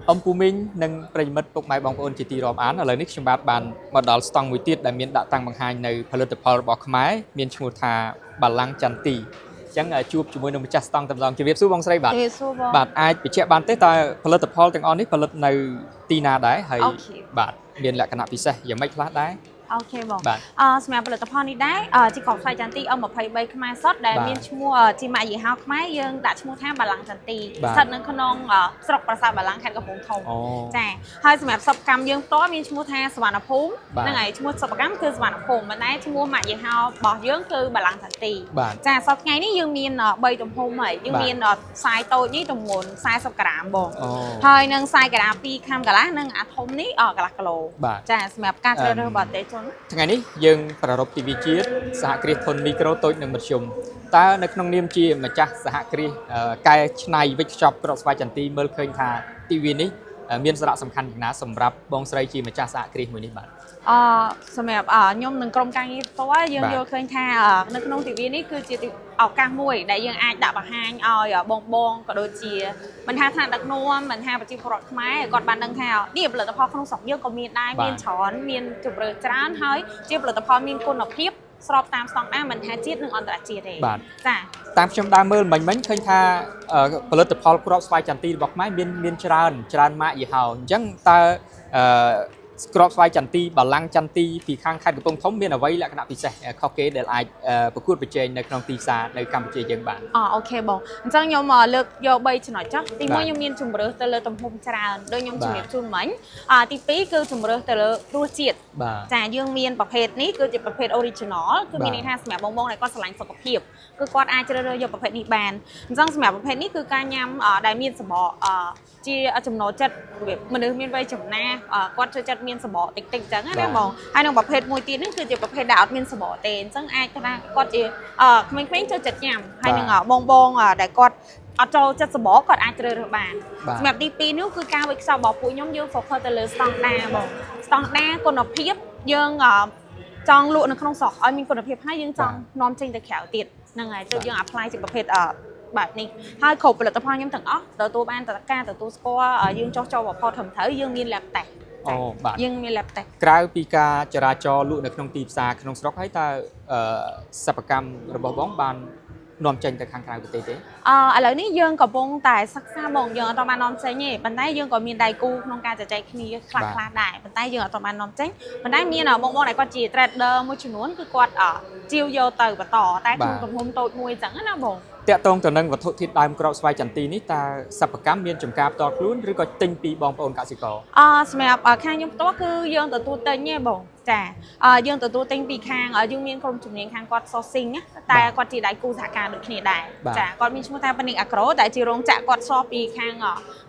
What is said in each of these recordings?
ông Phu Minh nâng prey mất bốc máy bóng ôn chỉ tì ròm án ở lời nick trong bát bàn một đòn stong mùi tiết đã miễn đã tăng bằng hai nơi political bọc máy miễn chung thà bà lăng chăn tì chẳng chụp chúng môi nông chặt stong tầm lòng chỉ việc số bóng say bạn ai bị che bàn tết ta political từng on nick polit nơi tì na đái hay bạn miễn lại cái nào bị say giờ mấy class đái អូខេបងសម្រាប់ផលិតផលនេះដែរជាកបស្វាយចន្ទទីអម23ខ្មែរសុទ្ធដែលមានឈ្មោះជាម៉ាកយីហោខ្មែរយើងដាក់ឈ្មោះថាបាឡាំងចន្ទទីស្ថិតនៅក្នុងស្រុកប្រាសាទបាឡាំងខេត្តកំពង់ធំចាហើយសម្រាប់សិប្បកម្មយើងផ្ទាល់មានឈ្មោះថាសវណ្ណភូមិហ្នឹងហើយឈ្មោះសិប្បកម្មគឺសវណ្ណភូមិមិនដែរឈ្មោះម៉ាកយីហោរបស់យើងគឺបាឡាំងចន្ទទីចាសប្តាហ៍ថ្ងៃនេះយើងមាន3ទំហំហើយយើងមានខ្សែតូចនេះទម្ងន់40ក្រាមបងហើយនឹងខ្សែក្រាម2ខាំកន្លះនិងអាធំនេះកន្លះគីឡូចាសម្រាប់ការជ្រើសរើសបតេជនថ្ងៃនេះយើងប្រារព្ធទិវាជាតិសហគ្រាសធុនមីក្រូតូចនិងមធ្យមតើនៅក្នុងនាមជាម្ចាស់សហគ្រាសកែច្នៃវិច្ចខ្ចប់ក្របស្វាយចន្ទទីមើលឃើញថាទិវានេះមានសារៈសំខាន់យ៉ាងណាសម្រាប់បងស្រីជាម្ចាស់សហគ្រាសមួយនេះបាទសម្រាប់ខ្ញុំនឹងក្រុមការងារផ្ទាល់យើងយល់ឃើញថានៅក្នុងទិវានេះគឺជាឱកាសមួយដែលយើងអាចដាក់បង្ហាញឲ្យបងក៏ដូចជាមិនថាថ្នាក់ដឹកនាំមិនថាប្រជាពលរដ្ឋខ្មែរគាត់បានដឹងថានេះផលិតផលក្នុងស្រុកយើងក៏មានដែរមានច្រើនមានជម្រើសច្រើនហើយជាផលិតផលមានគុណភាពស្របតាមស្តង់ដារមិនថាជាតិនិងអន្តរជាតិទេចាតាមខ្ញុំដើរមើលមិញឃើញថាផលិតផលក្របស្វាយចន្ទទីរបស់ខ្មែរមានច្រើនម៉ាកយីហោអញ្ចឹងតើក្របស្វាយចន្ទទីបាឡាំងចន្ទទីពីខាងខេត្តកំពង់ធំមានអ្វីលក្ខណៈពិសេសខុសគេដែលអាចប្រកួតប្រជែងនៅក្នុងទីផ្សារនៅកម្ពុជាយើងបានអូខេបងអញ្ចឹងខ្ញុំលើកយក3ចំណុចចុះទី1ខ្ញុំមានជំរើសទៅលើទំហំច្រើនដូចខ្ញុំជំរាបជូនមិញទី2គឺជំរើសទៅលើរសជាតិចាយើងមានប្រភេទនេះគឺជាប្រភេទ original គឺមានន័យថាសម្រាប់បងដែលគាត់ស្រឡាញ់សុខភាពគឺគាត់អាចជ្រើសរើសយកប្រភេទនេះបានអញ្ចឹងសម្រាប់ប្រភេទនេះគឺការញ៉ាំដែលមានសម្បកជាចំណូលចិត្តមនុស្សមានវ័យចំណាស់គាត់ចូលចិត្តមានសម្បកតិចអញ្ចឹងណាបងហើយនឹងប្រភេទមួយទៀតនេះគឺជាប្រភេទដែលអត់មានសម្បកទេអញ្ចឹងអាចថាគាត់ជាក្មេងៗចូលចិត្តញ៉ាំហើយនឹងបងដែលគាត់អត់ចូលចិត្តសម្បកគាត់អាចជ្រើសរើសបានសម្រាប់ទី2នោះគឺការវិខ្សោរបស់ពួកខ្ញុំយើង focus ទៅលើស្តង់ដារបងស្តង់ដារគុណភាពយើងចង់លក់នៅក្នុងស្រុកឲ្យមានគុណភាពហើយយើងចង់នាំចេញទៅក្រៅទៀតហ្នឹងហើយទើបយើង apply ជាប្រភេទបែបនេះហើយគ្រប់ផលិតផលខ្ញុំទាំងអស់ទទួលបានការទទួលស្គាល់យើងចោះចូលប្រព័ន្ធត្រឹមត្រូវយើងមាន lab test បាទយើងមាន lab test ក្រៅពីការចរាចរណ៍លក់នៅក្នុងទីផ្សារក្នុងស្រុកហើយតើសិប្បកម្មរបស់បងបាននាំចេញទៅខាងក្រៅប្រទេសទេឥឡូវនេះយើងកំពុងតែសិក្សាបងយើងអត់បាននាំចេញទេប៉ុន្តែយើងក៏មានដៃគូក្នុងការជជែកគ្នាខ្លះដែរប៉ុន្តែយើងអត់បាននាំចេញប៉ុន្តែមានបងដែលគាត់ជា trader មួយចំនួនគឺគាត់ជាវយកទៅបន្តតែក្នុងទំហំតូចមួយអញ្ចឹងណាបងតាក់ទងទៅនឹងវត្ថុធាតុដើមក្របស្វាយចន្ទទីនេះតើសិប្បកម្មមានចំការផ្ទាល់ខ្លួនឬក៏ទិញពីបងប្អូនកសិករសម្រាប់ខាងខ្ញុំផ្ទាល់គឺយើងទទួលទិញទេបងចាយើងទទួលទិញពីខាងយើងមានក្រុមជំនាញខាងគាត់ sourcing តែគាត់ជាដៃគូសហការដូចគ្នាដែរចាគាត់មានឈ្មោះថាប៉ានីកអាក្រូដែលជារោងចក្រគាត់sourceពីខាង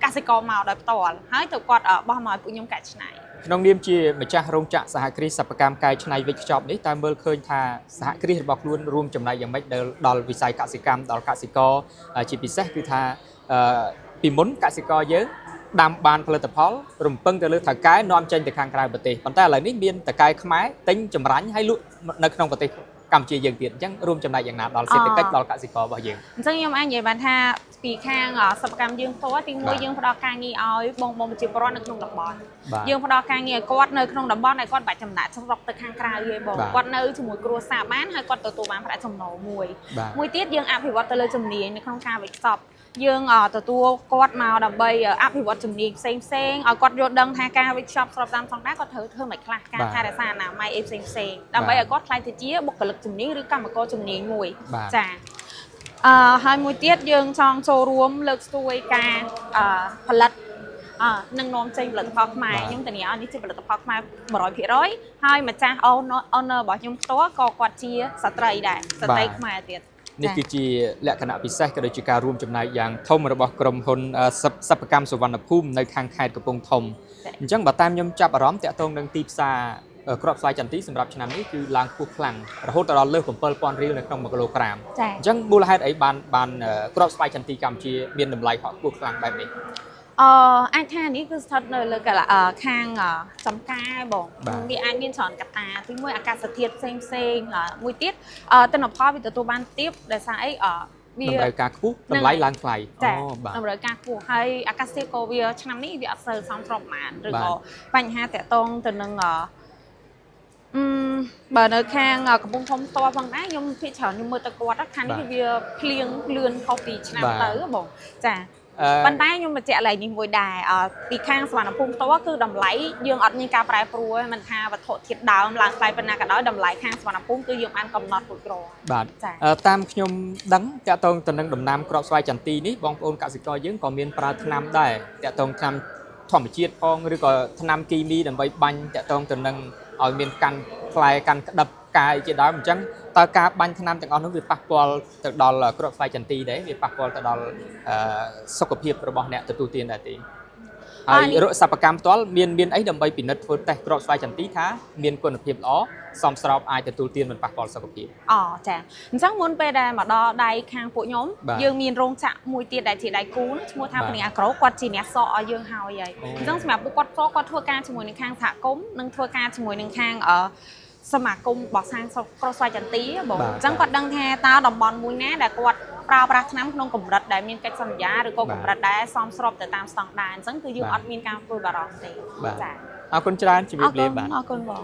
កសិករមកដោយផ្ទាល់ហើយទៅគាត់បោះមកឲ្យពួកខ្ញុំកែច្នៃក្នុងនាមជាម្ចាស់រោងចក្រសហគ្រាសសិប្បកម្មកែច្នៃវិច្ចខ្ចប់នេះតើមើលឃើញថាសហគ្រាសរបស់ខ្លួនរួមចំណែកយ៉ាងម៉េចដល់វិស័យកសិកម្មដល់កសិករជាពិសេសគឺថាពីមុនកសិករយើងដាំបានផលិតផលរំពឹងទៅលើថៅកែនាំចេញទៅខាងក្រៅប្រទេសប៉ុន្តែឥឡូវនេះមានថៅកែខ្មែរទិញចម្រាញ់ហើយលក់នៅក្នុងប្រទេសកម្ពុជាយើងទៀតអញ្ចឹងរួមចំណែកយ៉ាងណាដល់សេដ្ឋកិច្ចដល់កសិកររបស់យើងអញ្ចឹងខ្ញុំអាចនិយាយបានថាពីខាងសិប្បកម្មយើងផ្ទាល់ទី1យើងផ្ដល់ការងារឲ្យបងប្រជាពលរដ្ឋនៅក្នុងតំបន់យើងផ្ដល់ការងារឲ្យគាត់នៅក្នុងតំបន់ដែលគាត់បាច់ចំណាក់ស្រុកទៅខាងក្រៅទេបងគាត់នៅជាមួយគ្រួសារបានហើយគាត់ទទួលបានប្រាក់ចំណូលមួយទៀតយើងអភិវឌ្ឍទៅលើជំនាញនៅក្នុងការវិខ្សប់យើងទទួលគាត់មកដើម្បីអភិវឌ្ឍជំនាញផ្សេងឲ្យគាត់យល់ដឹងថាការវិខ្សប់ស្របតាមស្តង់ដារគាត់ត្រូវធ្វើមិនខ្លះការថែរក្សាអនាម័យផ្សេងដើម្បីឲ្យគាត់ខ្លាយទៅជាបុគ្គលិកជំនាញឬកម្មករជំនាញមួយចាហើយមួយទៀតយើងចង់ចូលរួមលើកស្ទួយការផលិតនឹងនាំចេញផលិតផលខ្មែរខ្ញុំធានាឲ្យនេះជាផលិតផលខ្មែរ 100% ហើយម្ចាស់ owner របស់ខ្ញុំផ្ទាល់ក៏គាត់ជាស្ត្រីដែរស្ត្រីខ្មែរទៀតនេះគឺជាលក្ខណៈពិសេសក៏ដូចជាការរួមចំណែកយ៉ាងធំរបស់ក្រុមហ៊ុនសិប្បកម្មសុវណ្ណភូមិនៅខាងខេត្តកំពង់ធំអញ្ចឹងបើតាមខ្ញុំចាប់អារម្មណ៍តាក់ទងនឹងទីផ្សារក្របស្វាយចន្ទទីសម្រាប់ឆ្នាំនេះគឺឡើងខ្ពស់ខ្លាំងរហូតដល់លើស 7,000 រៀលនៅក្នុង1គីឡូក្រាមអញ្ចឹងមូលហេតុអីបានក្របស្វាយចន្ទទីកម្ពុជាមានតម្លៃហក់ខ្ពស់ខ្លាំងបែបនេះអាចថានេះគឺស្ថិតនៅលើខាងចំការបងវាអាចមានច្រើនកត្តាទី1អាកាសធាតុផ្សេងមួយទៀតទិន្នផលវាទទួលបានទាបដោយសារអី តម្រូវការខ្ពស់តម្លៃឡើងថ្លៃ ចា៎ បាទ តម្រូវការខ្ពស់ហើយអាកាសធាតុក៏វាឆ្នាំនេះវាអត់សូវសមស្របប៉ុន្មានឬ បាទ ក៏បញ្ហាតាក់ទងទៅនឹងបើនៅខាងកំពង់ធំផ្ទាល់ផងដែរខ្ញុំភាគច្រើនខ្ញុំមើលទៅគាត់ខាងនេះវាភ្លៀងលឿនខុសពីឆ្នាំទៅបងចាប៉ុន្តែខ្ញុំបញ្ជាក់ឡើងនេះមួយដែរពីខាងសវណ្ណភូមិផ្ទាល់គឺតម្លៃយើងអត់មានការប្រែប្រួលមិនថាវត្ថុធាតុដើមឡើងថ្លៃប៉ុណ្ណាក៏ដោយតម្លៃខាងសវណ្ណភូមិគឺយើងបានកំណត់រួចរាល់ បាទ ចា តាមខ្ញុំដឹងតាក់ទងទៅនឹងដំណាំគ្រាប់ស្វាយចន្ទីនេះបងប្អូនកសិករយើងក៏មានប្រើថ្នាំដែរតាក់ទងថ្នាំធម្មជាតិផងឬក៏ថ្នាំគីមីដើម្បីបាញ់តាក់ទងទៅនឹងឲ្យមានកាន់ផ្លែកាន់ក្តឹបកាយជាដើមអញ្ចឹងតើការបាញ់ថ្នាំទាំងអស់នោះវាប៉ះពាល់ទៅដល់គ្រាប់ស្វាយចន្ទីដែរវាប៉ះពាល់ទៅដល់សុខភាពរបស់អ្នកទទួលទានដែរទេហើយរកសកម្មផ្ទាល់មានអីដើម្បីពិនិត្យធ្វើតេស្តគ្រាប់ស្វាយចន្ទីថាមានគុណភាពល្អសមស្របអាចទទួលទានមិនប៉ះពាល់សុខភាព ចាអញ្ចឹងមុនពេលដែលមកដល់ដៃខាងពួកខ្ញុំ បាទ យើងមានរោងចក្រមួយទៀតដែលជាដៃគូឈ្មោះថា បាទ ពនីអាក្រូគាត់ជាអ្នកសក់ឲ្យយើងហើយ អូ អញ្ចឹងសម្រាប់ពួកគាត់គាត់ធ្វើការជាមួយនឹងខាងសហគមន៍និងធ្វើការជាមួយនឹងខាងសមាគមរបស់សាងស្រុកគ្រាប់ស្វាយចន្ទីបង បាទ អញ្ចឹងគាត់ដឹងថាតើតំបន់មួយណាដែលគាត់ប្រើប្រាស់ថ្នាំក្នុងកម្រិតដែលមានកិច្ចសន្យាឬក៏ បាទ កម្រិតដែលសមស្របទៅតាមស្តង់ដារអញ្ចឹងគឺយើង បាទ អត់មានការព្រួយបារម្ភទេ បាទ ចា អរគុណច្រើនជំរាបលាបាទ អរគុណបង